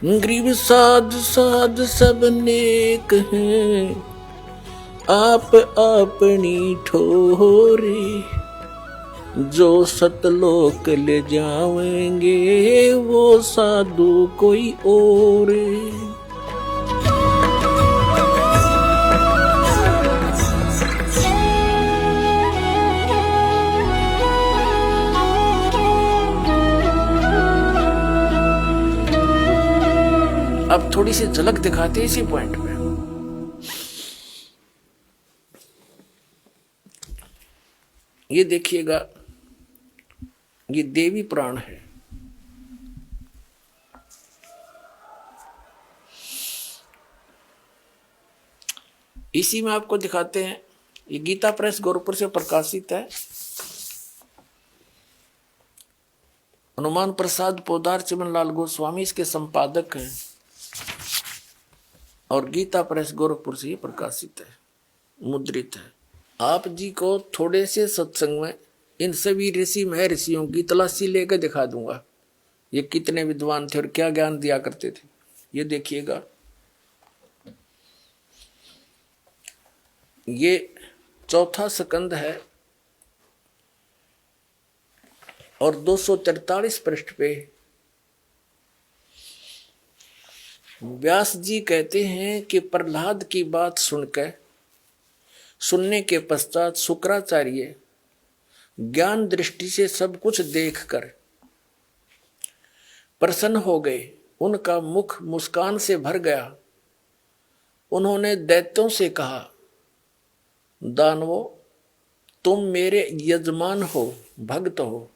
Grieve साध साध सब नेक हैं, आप अपनी ठोरे। जो सतलोक ले जावेंगे वो साधु कोई और। अब थोड़ी सी झलक दिखाते हैं इसी पॉइंट पे। ये देखिएगा, ये देवी पुराण है। इसी में आपको दिखाते हैं, ये गीता प्रेस गोरखपुर से प्रकाशित है। हनुमान प्रसाद पोदार चिमन लाल गोस्वामी इसके संपादक हैं और गीता प्रेस गोरखपुर से ही प्रकाशित है, मुद्रित है। आप जी को थोड़े से सत्संग में इन सभी ऋषि महर्षियों की तलाशी लेकर दिखा दूंगा, ये कितने विद्वान थे और क्या ज्ञान दिया करते थे। ये देखिएगा, ये चौथा स्कंद है और 243 पृष्ठ पे व्यास जी कहते हैं कि प्रहलाद की बात सुनने के पश्चात शुक्राचार्य ज्ञान दृष्टि से सब कुछ देखकर प्रसन्न हो गए। उनका मुख मुस्कान से भर गया। उन्होंने दैत्यों से कहा, दानवों, तुम मेरे यजमान हो, भक्त हो।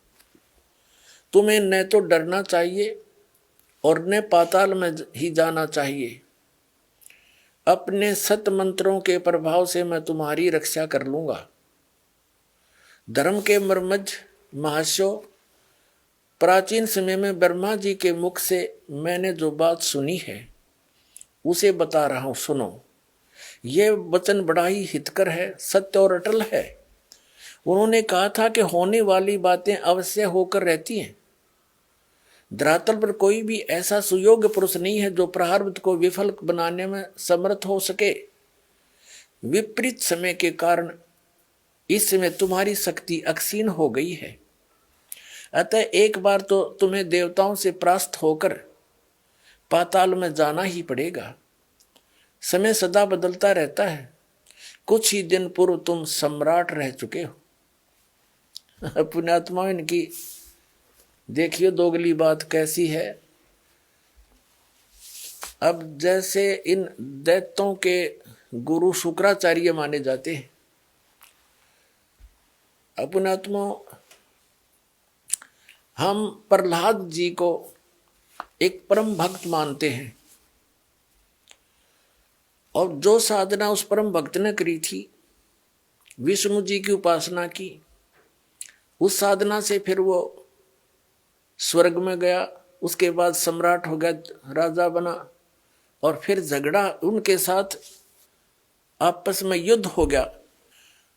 तुम्हें न तो डरना चाहिए और न पाताल में ही जाना चाहिए। अपने सत मंत्रों के प्रभाव से मैं तुम्हारी रक्षा कर लूंगा। धर्म के मर्मज महाशो, प्राचीन समय में ब्रह्मा जी के मुख से मैंने जो बात सुनी है उसे बता रहा हूं, सुनो। यह वचन बड़ा ही हितकर है, सत्य और अटल है। उन्होंने कहा था कि होने वाली बातें अवश्य होकर रहती हैं। धरातल पर कोई भी ऐसा सुयोग्य पुरुष नहीं है जो प्रारब्ध को विफल बनाने में समर्थ हो सके। विपरीत समय के कारण इस समय तुम्हारी शक्ति अक्षीण हो गई है। अतः एक बार तो तुम्हें देवताओं से परास्त होकर पाताल में जाना ही पड़ेगा। समय सदा बदलता रहता है। कुछ ही दिन पूर्व तुम सम्राट रह चुके हो। पुण्यात्मा, इनकी देखिए दोगली बात कैसी है। अब जैसे इन दैत्यों के गुरु शुक्राचार्य माने जाते हैं, पुण्यात्मा, हम प्रहलाद जी को एक परम भक्त मानते हैं और जो साधना उस परम भक्त ने करी थी, विष्णु जी की उपासना की, उस साधना से फिर वो स्वर्ग में गया, उसके बाद सम्राट हो गया, राजा बना, और फिर झगड़ा उनके साथ आपस में युद्ध हो गया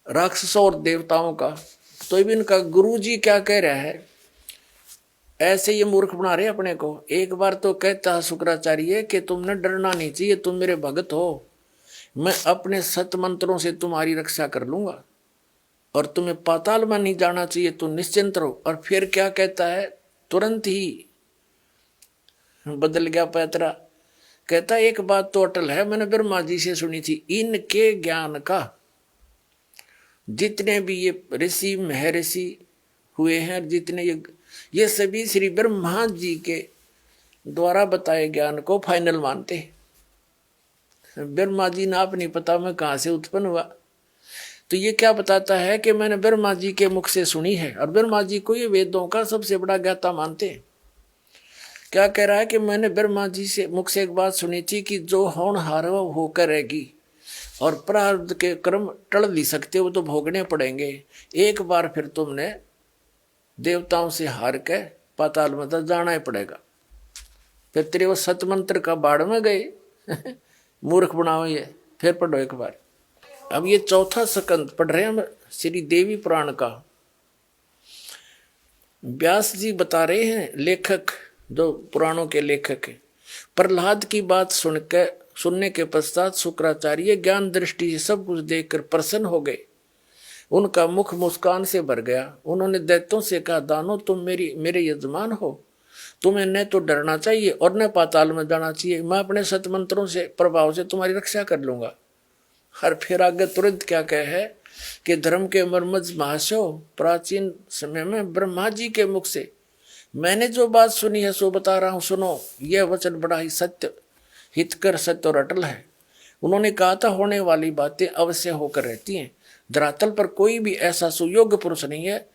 राक्षसों और देवताओं का। तो भी इनका गुरु जी क्या कह रहा है, ऐसे ये मूर्ख बना रहे अपने को। एक बार तो कहता है शुक्राचार्य कि तुमने डरना नहीं चाहिए, तुम मेरे भगत हो, मैं अपने सत मंत्रों से तुम्हारी रक्षा कर लूंगा और तुम्हें पाताल में नहीं जाना चाहिए, तुम निश्चिंत रहो। और फिर क्या कहता है, तुरंत ही बदल गया पैतरा। कहता एक बात तो अटल है, मैंने ब्रह्मा जी से सुनी थी, इनके ज्ञान का जितने भी ये ऋषि महर्षि हुए हैं, जितने ये सभी श्री ब्रह्मा जी के द्वारा बताए ज्ञान को फाइनल मानते हैं। ब्रह्मा जी ना, आप नहीं पता मैं कहां से उत्पन्न हुआ। तो ये क्या बताता है कि मैंने ब्रह्मा जी के मुख से सुनी है, और ब्रह्मा जी को ये वेदों का सबसे बड़ा ज्ञाता मानते हैं। क्या कह रहा है कि मैंने ब्रह्मा जी से मुख से एक बात सुनी थी कि जो होनहार होकर रहेगी और प्रारब्ध के कर्म टल नहीं सकते, वो तो भोगने पड़ेंगे। एक बार फिर तुमने देवताओं से हार के पाताल में तो जाना ही पड़ेगा। फिर तेरे वो सतमंत्र का बाढ़ में गए। मूर्ख बनाओ ये। फिर पढ़ो एक बार। अब ये चौथा स्कंद पढ़ रहे हैं हम श्री देवी पुराण का। व्यास जी बता रहे हैं, लेखक जो पुराणों के लेखक हैं, प्रहलाद की बात सुनने के पश्चात शुक्राचार्य ज्ञान दृष्टि से सब कुछ देखकर प्रसन्न हो गए। उनका मुख मुस्कान से भर गया। उन्होंने दैत्यों से कहा, दानो तुम मेरे यजमान हो, तुम्हें न तो डरना चाहिए और न पाताल में जाना चाहिए। मैं अपने सतमंत्रों से प्रभाव से तुम्हारी रक्षा कर लूंगा। हर फिर आगे तुरंत क्या कहे है कि धर्म के मर्मज महाशय, प्राचीन समय में ब्रह्मा जी के मुख से मैंने जो बात सुनी है सो बता रहा हूं, सुनो। यह वचन बड़ा ही सत्य, हितकर, सत्य और अटल है। उन्होंने कहा था, होने वाली बातें अवश्य होकर रहती हैं। धरातल पर कोई भी ऐसा सुयोग्य पुरुष नहीं है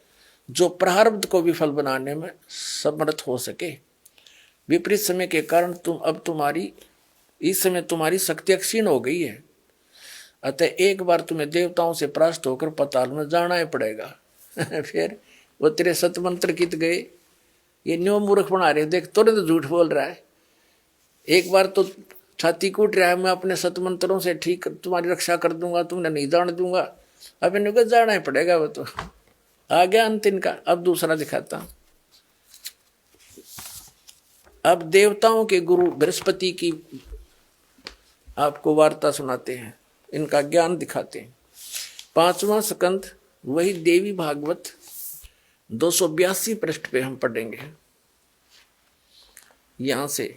जो प्रारब्ध को विफल बनाने में समर्थ हो सके। विपरीत समय के कारण इस समय तुम्हारी शक्ति क्षीण हो गई है। अतः एक बार तुम्हें देवताओं से परास्त होकर पाताल में जाना ही पड़ेगा। फिर वो तेरे सतमंत्र कित गए, ये न्यो मूर्ख बना रहे, देख तुरंत झूठ बोल रहा है। एक बार तो छाती कूट रहा है, मैं अपने सतमंत्रों से ठीक तुम्हारी रक्षा कर दूंगा, तुमने नहीं जान दूंगा। अब इनको जाना ही पड़ेगा। वो तो आ गया अंत इनका। अब दूसरा दिखाता हूं। अब देवताओं के गुरु बृहस्पति की आपको वार्ता सुनाते हैं, इनका ज्ञान दिखाते हैं। 5वां स्कंद, वही देवी भागवत 282 पृष्ठ पे हम पढ़ेंगे। यहां से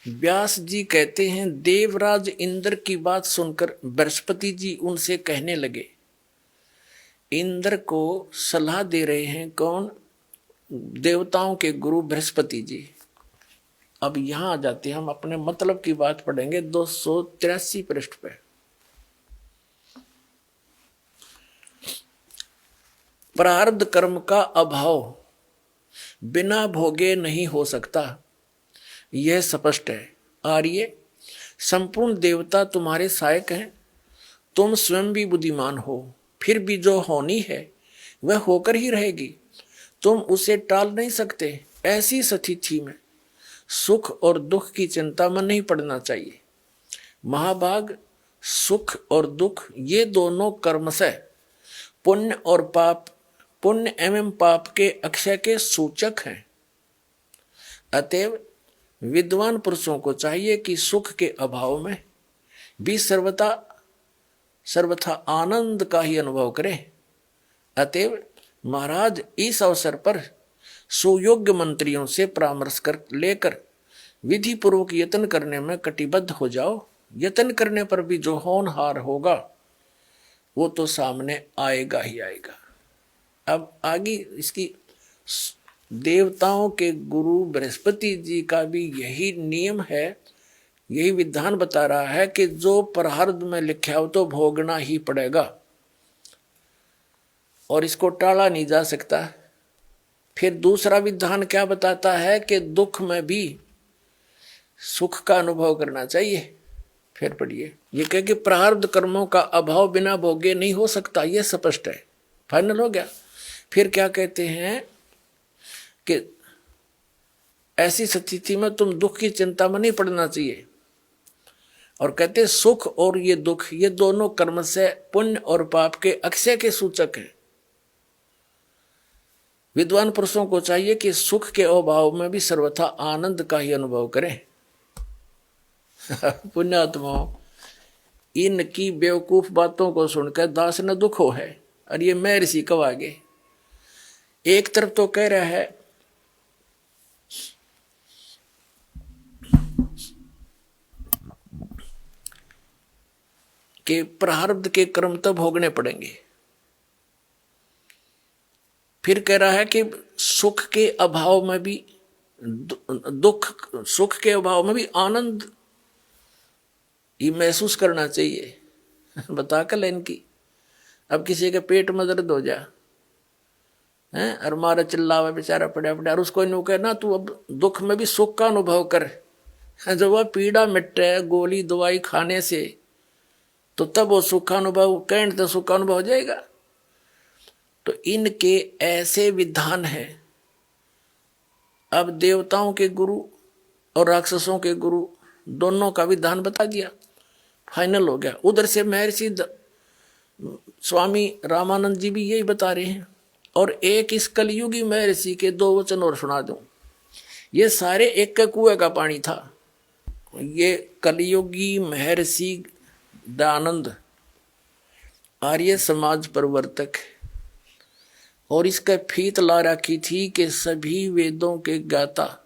व्यास जी कहते हैं, देवराज इंद्र की बात सुनकर बृहस्पति जी उनसे कहने लगे। इंद्र को सलाह दे रहे हैं कौन? देवताओं के गुरु बृहस्पति जी। अब यहां आ जाते हैं, हम अपने मतलब की बात पढ़ेंगे 283 पृष्ठ पे। प्रारब्ध कर्म का अभाव बिना भोगे नहीं हो सकता, यह स्पष्ट है। आर्य, संपूर्ण देवता तुम्हारे सहायक हैं। तुम स्वयं भी बुद्धिमान हो, फिर भी जो होनी है वह होकर ही रहेगी, तुम उसे टाल नहीं सकते। ऐसी स्थिति में सुख और दुख की चिंता में नहीं पड़ना चाहिए। महाभाग, सुख और दुख ये दोनों कर्मशः पुण्य एवं पाप के अक्षय के सूचक हैं। अतएव विद्वान पुरुषों को चाहिए कि सुख के अभाव में भी सर्वथा आनंद का ही अनुभव करें। अतएव महाराज, इस अवसर पर सुयोग्य मंत्रियों से परामर्श लेकर विधि पूर्वक यत्न करने में कटिबद्ध हो जाओ। यत्न करने पर भी जो होनहार होगा वो तो सामने आएगा ही आएगा। अब आगे इसकी देवताओं के गुरु बृहस्पति जी का भी यही नियम है, यही विधान बता रहा है कि जो प्रारब्ध में लिखा हो तो भोगना ही पड़ेगा और इसको टाला नहीं जा सकता। फिर दूसरा विधान क्या बताता है कि दुख में भी सुख का अनुभव करना चाहिए। फिर पढ़िए, ये कह कि प्रारब्ध कर्मों का अभाव बिना भोगे नहीं हो सकता, यह स्पष्ट है, फाइनल हो गया। फिर क्या कहते हैं कि ऐसी स्थिति में तुम दुख की चिंता में नहीं पड़ना चाहिए। और कहते सुख और ये दुख ये दोनों कर्म से पुण्य और पाप के अक्षय के सूचक हैं। विद्वान पुरुषों को चाहिए कि सुख के अभाव में भी सर्वथा आनंद का ही अनुभव करें। पुण्यात्माओं, इनकी बेवकूफ बातों को सुनकर दास न दुख हो है। और ये मैं ऋषि कब आगे एक तरफ तो कह रहा है कि प्रारब्ध के कर्म तो भोगने पड़ेंगे, फिर कह रहा है कि सुख के अभाव में भी सुख के अभाव में भी आनंद ये महसूस करना चाहिए। बता कर इनकी, अब किसी के पेट में दर्द हो जा है और मारा चिल्लावा बेचारा पड़ा और उसको इन कहे ना तू अब दुख में भी सुख का अनुभव कर, जब वह पीड़ा मिटे गोली दवाई खाने से तो तब वो सुखानुभव कहने तो सुखानुभव हो जाएगा। तो इनके ऐसे विधान हैं। अब देवताओं के गुरु और राक्षसों के गुरु दोनों का विधान बता दिया, फाइनल हो गया। उधर से महर्षि स्वामी रामानंद जी भी यही बता रहे हैं। और एक इस कलयुगी महर्षि के 2 वचन और सुना दूं। ये सारे एक के कुएं का पानी था, ये कलयुगी महर्षि दयानंद आर्य समाज प्रवर्तक, और इसका फीत ला रखी थी कि सभी वेदों के ज्ञाता।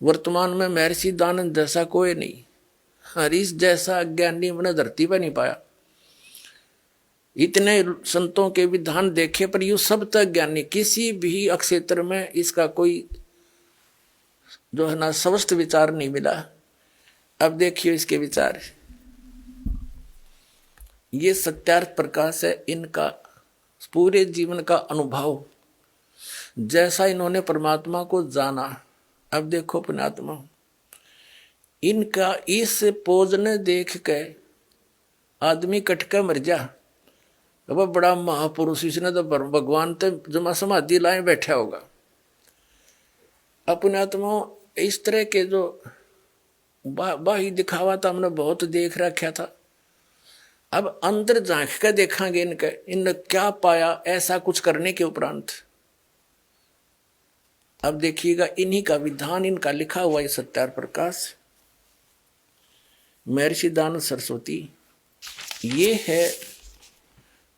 वर्तमान में महर्षि दयानंद जैसा कोई नहीं, हरीश जैसा अज्ञानी मैंने धरती पर नहीं पाया। इतने संतों के विधान देखे पर यू सब तक ज्ञानी, किसी भी क्षेत्र में इसका कोई जो है ना स्वस्थ विचार नहीं मिला। अब देखिए इसके विचार, ये सत्यार्थ प्रकाश है इनका पूरे जीवन का अनुभव, जैसा इन्होंने परमात्मा को जाना। अब देखो पुण्यात्मा, इनका इस पोज ने देख के आदमी कटका मर जा। अब बड़ा महापुरुष, इसने तो भगवान तो जमा समाधि लाए बैठा होगा। अपने आत्मा इस तरह के जो बाही दिखावा था हमने बहुत देख रखा था। अब अंदर झांक कर देखेंगे इनने क्या पाया ऐसा कुछ करने के उपरांत। अब देखिएगा इन्हीं का विधान, इनका लिखा हुआ है सत्यार्थ प्रकाश, महर्षि दयानंद सरस्वती। ये है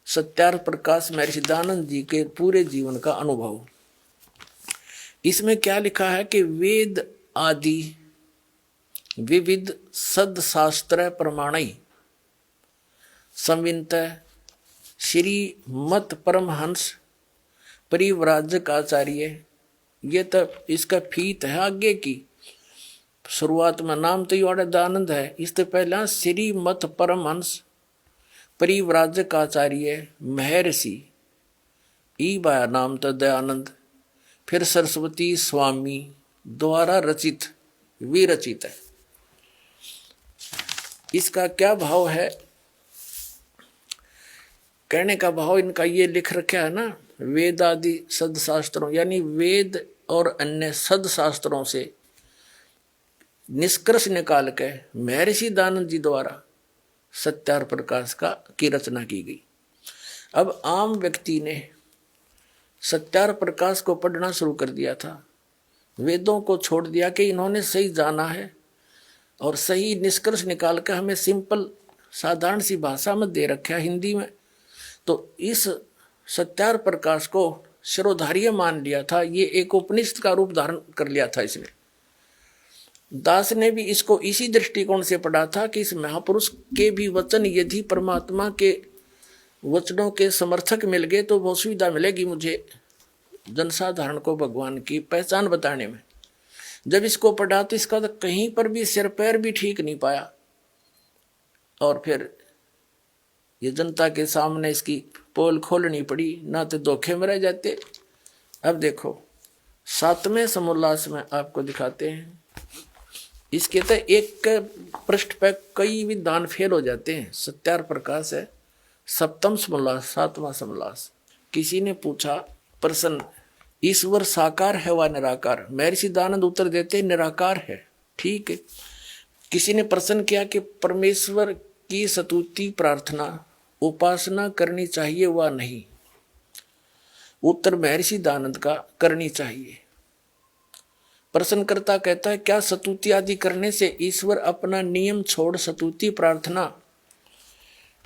सत्यार्थ प्रकाश महर्षि दयानंद जी के पूरे जीवन का अनुभव। इसमें क्या लिखा है कि वेद आदि विविध सदशास्त्र प्रमाणई संवित श्री मत परमहंस परिव्राजक आचार्य। ये तो इसका फीत है आगे की। शुरुआत में नाम तो योड़ा दयानंद है, इससे पहला श्री मत परमहंस परिव्राजक आचार्य महर्षि, ई बाया नाम तो दयानंद, फिर सरस्वती स्वामी द्वारा रचित विरचित है। इसका क्या भाव है, कहने का भाव इनका ये लिख रखा है ना, वेद आदि सदशास्त्रों यानी वेद और अन्य सदशास्त्रों से निष्कर्ष निकाल के महर्षि दयानंद जी द्वारा सत्यार्थ प्रकाश की रचना की गई। अब आम व्यक्ति ने सत्यार्थ प्रकाश को पढ़ना शुरू कर दिया था, वेदों को छोड़ दिया कि इन्होंने सही जाना है और सही निष्कर्ष निकाल कर हमें सिंपल साधारण सी भाषा में दे रखा है हिंदी में। तो इस सत्यार्थ प्रकाश को शिरोधार्य मान लिया था, ये एक उपनिषद का रूप धारण कर लिया था इसने। दास ने भी इसको इसी दृष्टिकोण से पढ़ा था कि इस महापुरुष के भी वचन यदि परमात्मा के वचनों के समर्थक मिल गए तो बहुत सुविधा मिलेगी मुझे जनसाधारण को भगवान की पहचान बताने में। जब इसको पढ़ा तो इसका तो कहीं पर भी सिर पैर भी ठीक नहीं पाया, और फिर ये जनता के सामने इसकी पोल खोलनी पड़ी, ना तो धोखे में रह जाते। अब देखो 7वें समोल्लास में आपको दिखाते हैं। इसके तो एक पृष्ठ पर कई विधान फेल हो जाते हैं। सत्यार्थ प्रकाश है 7वां समोल्लास 7वां समोल्लास। किसी ने पूछा प्रश्न, ईश्वर साकार है व निराकार? महर्षि दयानंद उत्तर देते निराकार है। ठीक है। किसी ने प्रश्न किया कि परमेश्वर की स्तुति प्रार्थना उपासना करनी चाहिए व नहीं? उत्तर महर्षि दयानंद का करनी चाहिए। प्रश्नकर्ता कहता है क्या स्तुति आदि करने से ईश्वर अपना नियम छोड़ स्तुति प्रार्थना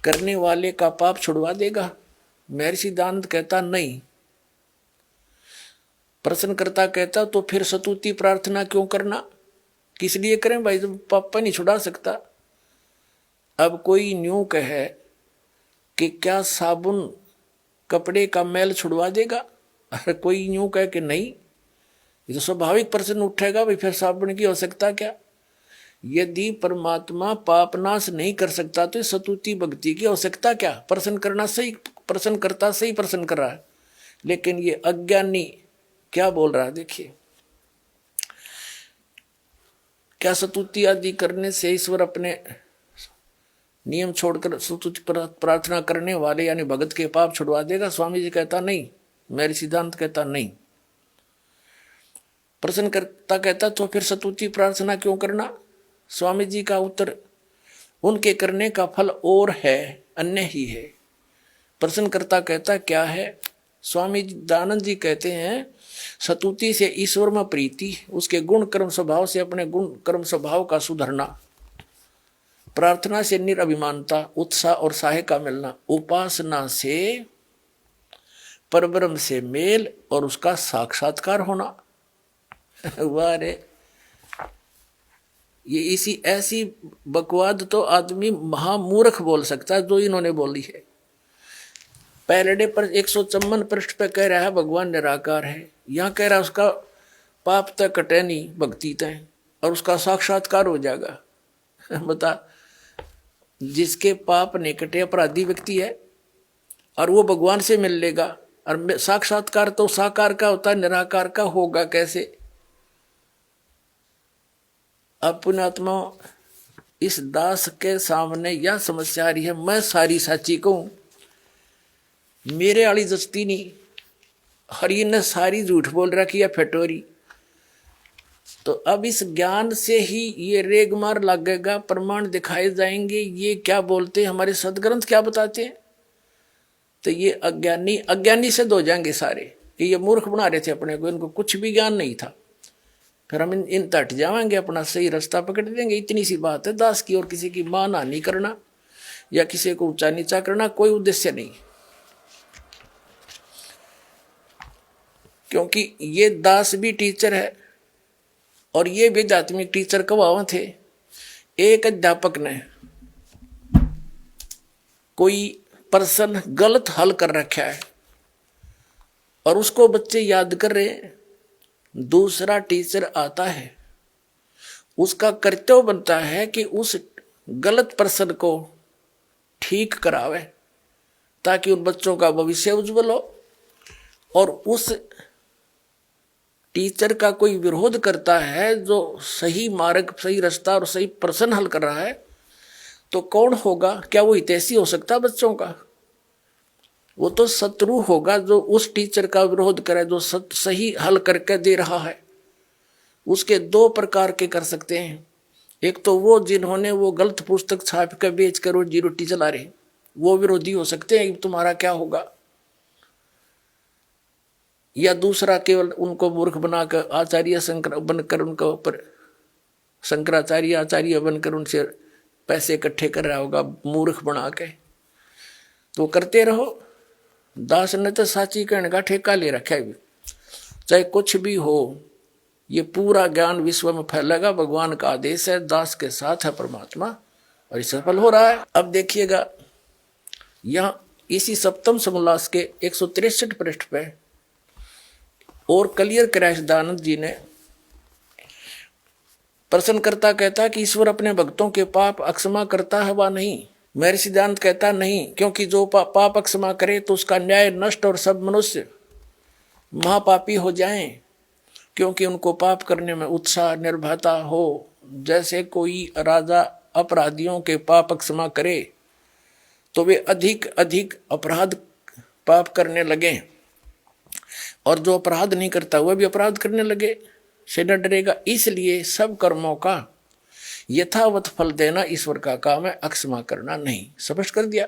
करने वाले का पाप छुड़वा देगा? महर्षि दयानंद कहता नहीं। प्रश्नकर्ता कहता तो फिर स्तुति प्रार्थना क्यों करना, किस लिए करें भाई, जब पाप नहीं छुड़ा सकता। अब कोई न्यू कहे कि क्या साबुन कपड़े का मैल छुड़वा देगा? अरे कोई न्यू कहे कि नहीं, ये तो स्वाभाविक प्रश्न उठेगा भाई फिर साबुन की आवश्यकता क्या? यदि परमात्मा पाप नाश नहीं कर सकता तो स्तुति भक्ति की आवश्यकता क्या? प्रश्न करना सही, प्रश्न करता सही प्रश्न कर रहा है, लेकिन ये अज्ञानी क्या बोल रहा है देखिए। क्या स्तुति आदि करने से ईश्वर अपने नियम छोड़कर स्तुति प्रार्थना करने वाले यानी भगत के पाप छुड़वा देगा? स्वामी जी कहता नहीं, मेरे सिद्धांत कहता नहीं। प्रश्नकर्ता कहता तो फिर स्तुति प्रार्थना क्यों करना? स्वामी जी का उत्तर, उनके करने का फल और है, अन्य ही है। प्रश्नकर्ता कहता क्या है? स्वामी दयानंद जी कहते हैं स्तुति से ईश्वर में प्रीति, उसके गुण कर्म स्वभाव से अपने गुण कर्म स्वभाव का सुधरना, प्रार्थना से निरभिमानता, उत्साह और साहे का मिलना, उपासना से परब्रह्म से मेल और उसका साक्षात्कार होना। वाह रे, ये इसी ऐसी बकवाद तो आदमी महामूर्ख बोल सकता है जो इन्होंने बोली है। पहले पर 154 पृष्ठ पे कह रहा है भगवान निराकार है, यहाँ कह रहा है उसका पाप तक कटे नहीं भक्ति तय और उसका साक्षात्कार हो जाएगा। बता, जिसके पाप नहीं कटे अपराधी व्यक्ति है और वो भगवान से मिल लेगा, और साक्षात्कार तो साकार का होता है, निराकार का होगा कैसे? अब पुण्यात्मा, इस दास के सामने यह समस्या आ रही है, मैं सारी साची कहूं, मेरे वाली जस्ती नहीं, हरि ने सारी झूठ बोल रखी है फेटोरी। तो अब इस ज्ञान से ही ये रेगमार लगेगा, प्रमाण दिखाए जाएंगे, ये क्या बोलते हैं, हमारे सदग्रंथ क्या बताते हैं। तो ये अज्ञानी से हो जाएंगे सारे कि ये मूर्ख बना रहे थे अपने को, इनको कुछ भी ज्ञान नहीं था। फिर हम इन तट जाएंगे, अपना सही रास्ता पकड़ देंगे। इतनी सी बात है दास की, और किसी की मान हानि करना या किसी को ऊंचा नीचा करना कोई उद्देश्य नहीं। क्योंकि ये दास भी टीचर है और ये भी आध्यात्मिक टीचर कब थे। एक अध्यापक ने कोई प्रश्न गलत हल कर रखा है और उसको बच्चे याद कर रहे हैं, दूसरा टीचर आता है, उसका कर्तव्य बनता है कि उस गलत प्रश्न को ठीक करावे ताकि उन बच्चों का भविष्य उज्जवल हो। और उस टीचर का कोई विरोध करता है जो सही मार्ग, सही रास्ता और सही प्रश्न हल कर रहा है, तो कौन होगा? क्या वो हितैषी हो सकता बच्चों का? वो तो शत्रु होगा जो उस टीचर का विरोध करे जो सही हल करके दे रहा है। उसके दो प्रकार के कर सकते हैं, एक तो वो जिन्होंने वो गलत पुस्तक छाप कर बेच कर रोजी रोटी चला रहे, वो विरोधी हो सकते हैं, तुम्हारा क्या होगा। या दूसरा केवल उनको मूर्ख बनाकर आचार्य शंकर बनकर उनके ऊपर शंकराचार्य आचार्य बनकर उनसे पैसे इकट्ठे कर रहा होगा मूर्ख बना के। तो करते रहो। दास ने तो साची कहने का ठेका ले रखा है, चाहे कुछ भी हो, ये पूरा ज्ञान विश्व में फैलेगा। भगवान का आदेश है, दास के साथ है परमात्मा, और ये सफल हो रहा है। अब देखिएगा यहाँ इसी सप्तम समोल्लास के 163 पृष्ठ पे और क्लियर क्रैश दानंद जी ने प्रश्नकर्ता कहता कि ईश्वर अपने भक्तों के पाप अक्षमा करता है वा नहीं? मेरे सिद्धांत कहता नहीं, क्योंकि जो पाप अक्षमा करे तो उसका न्याय नष्ट और सब मनुष्य महापापी हो जाएं, क्योंकि उनको पाप करने में उत्साह निर्भयता हो। जैसे कोई राजा अपराधियों के पाप अक्षमा करे तो वे अधिक अधिक अपराध पाप करने लगे, और जो अपराध नहीं करता वह भी अपराध करने लगे से न डरेगा। इसलिए सब कर्मों का यथावत फल देना ईश्वर का काम है, अक्षमा करना नहीं। स्पष्ट कर दिया।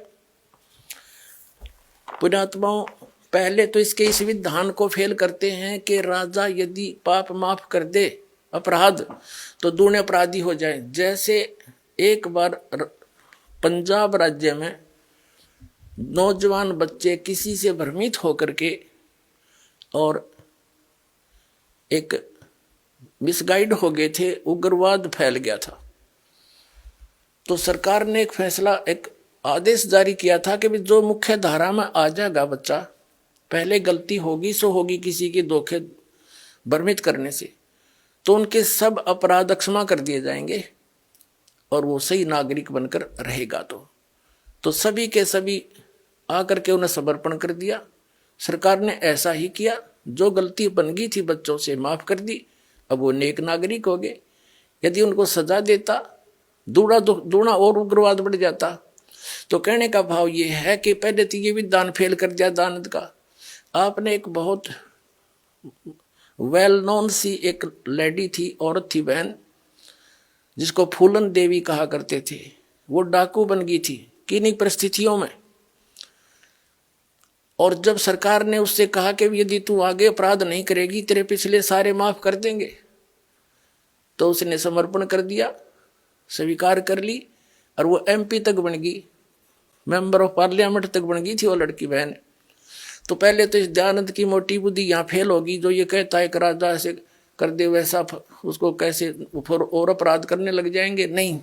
पुण्यात्माओं, पहले तो इसके इस विधान को फेल करते हैं कि राजा यदि पाप माफ कर दे अपराध तो दूने अपराधी हो जाए। जैसे एक बार पंजाब राज्य में नौजवान बच्चे किसी से भ्रमित होकर के और एक मिसगाइड हो गए थे, उग्रवाद फैल गया था। तो सरकार ने एक फैसला, एक आदेश जारी किया था कि जो मुख्य धारा में आ जाएगा बच्चा, पहले गलती होगी सो होगी किसी के धोखे भ्रमित करने से, तो उनके सब अपराध क्षमा कर दिए जाएंगे और वो सही नागरिक बनकर रहेगा। तो सभी के सभी आकर के उन्हें समर्पण कर दिया। सरकार ने ऐसा ही किया, जो गलती बन गई थी बच्चों से माफ कर दी, अब वो नेक नागरिक हो गए। यदि उनको सजा देता दूना और उग्रवाद बढ़ जाता। तो कहने का भाव ये है कि पहले तो ये भी दान फेल कर दिया दानद का। आपने एक बहुत वेल नोन सी एक लेडी थी, औरत थी, बहन, जिसको फूलन देवी कहा करते थे। वो डाकू बन गई थी किन्हीं परिस्थितियों में। और जब सरकार ने उससे कहा कि यदि तू आगे अपराध नहीं करेगी तेरे पिछले सारे माफ कर देंगे, तो उसने समर्पण कर दिया, स्वीकार कर ली और वो MP तक बन गई, मेंबर ऑफ पार्लियामेंट तक बन गई थी वो लड़की बहन। तो पहले तो इस दयानंद की मोटी बुद्धि यहाँ फेल होगी, जो ये कहता है कि राजा ऐसे कर दे वैसा, उसको कैसे और अपराध करने लग जाएंगे। नहीं,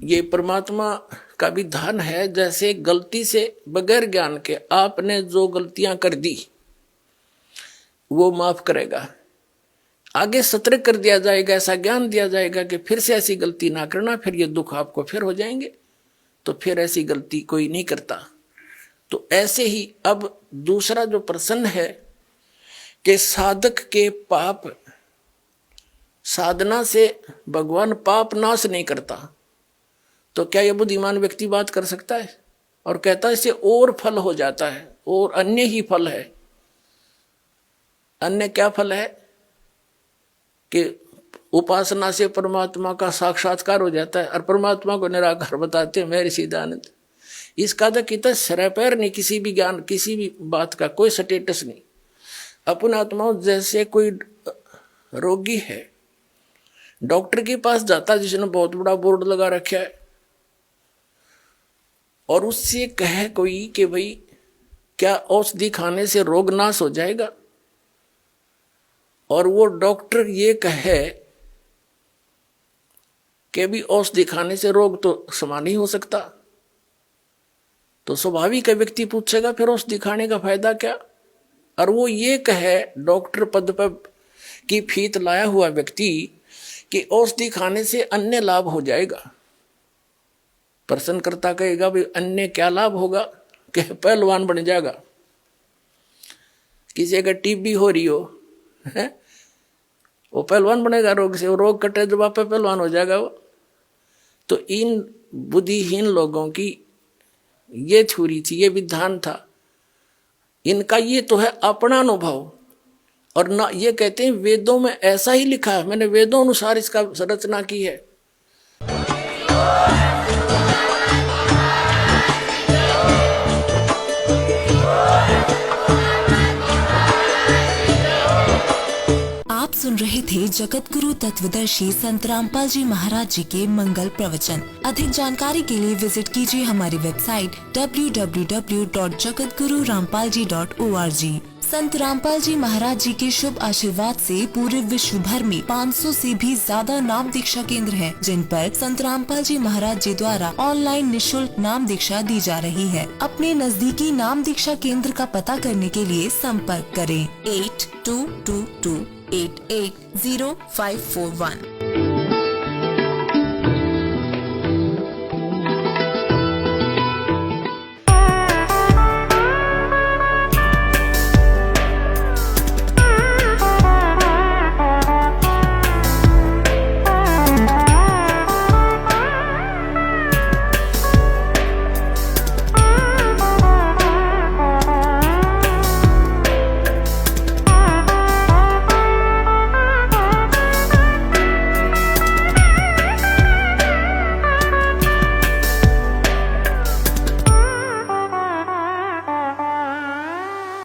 ये परमात्मा का विधान है, जैसे गलती से बगैर ज्ञान के आपने जो गलतियां कर दी वो माफ करेगा, आगे सतर्क कर दिया जाएगा, ऐसा ज्ञान दिया जाएगा कि फिर से ऐसी गलती ना करना, फिर ये दुख आपको फिर हो जाएंगे, तो फिर ऐसी गलती कोई नहीं करता। तो ऐसे ही अब दूसरा जो प्रश्न है कि साधक के पाप, साधना से भगवान पाप नाश नहीं करता, तो क्या यह बुद्धिमान व्यक्ति बात कर सकता है और कहता है इससे और फल हो जाता है, और अन्य ही फल है। अन्य क्या फल है कि उपासना से परमात्मा का साक्षात्कार हो जाता है और परमात्मा को निराकार बताते हैं महर्षि दयानंद। इसका तो कितना सर पैर नहीं, किसी भी ज्ञान, किसी भी बात का कोई स्टेटस नहीं। अपन आत्माओं जैसे कोई रोगी है, डॉक्टर के पास जाता जिसने बहुत बड़ा बोर्ड लगा रखा है, और उससे कहे कोई कि भाई क्या औषधि खाने से रोग नाश हो जाएगा, और वो डॉक्टर ये कहे कि भी औषधि खाने से रोग तो समा नहीं हो सकता, तो स्वाभाविक व्यक्ति पूछेगा फिर औषधि खाने का फायदा क्या। और वो ये कहे डॉक्टर पद पर की फीत लाया हुआ व्यक्ति कि औषधि खाने से अन्य लाभ हो जाएगा। प्रश्नकर्ता कहेगा भाई अन्य क्या लाभ होगा, कि पहलवान बन जाएगा। किसी का टीबी हो रही हो है, वो पहलवान बनेगा रोग से, वो रोग कटे जब आप पहलवान हो जाएगा वो। तो इन बुद्धिहीन लोगों की ये थ्योरी थी, ये विधान था इनका, ये तो है अपना अनुभव। और ना ये कहते हैं वेदों में ऐसा ही लिखा है, मैंने वेदों अनुसार इसका संरचना की है। आप सुन रहे थे जगत गुरु तत्वदर्शी संत रामपाल जी महाराज जी के मंगल प्रवचन। अधिक जानकारी के लिए विजिट कीजिए हमारी वेबसाइट www.jagatgururampalji.org। संत रामपाल जी महाराज जी के शुभ आशीर्वाद से पूरे विश्व भर में 500 से भी ज्यादा नाम दीक्षा केंद्र हैं, जिन पर संत रामपाल जी महाराज जी द्वारा ऑनलाइन निशुल्क नाम दीक्षा दी जा रही है। अपने नजदीकी नाम दीक्षा केंद्र का पता करने के लिए संपर्क करें 8222880541।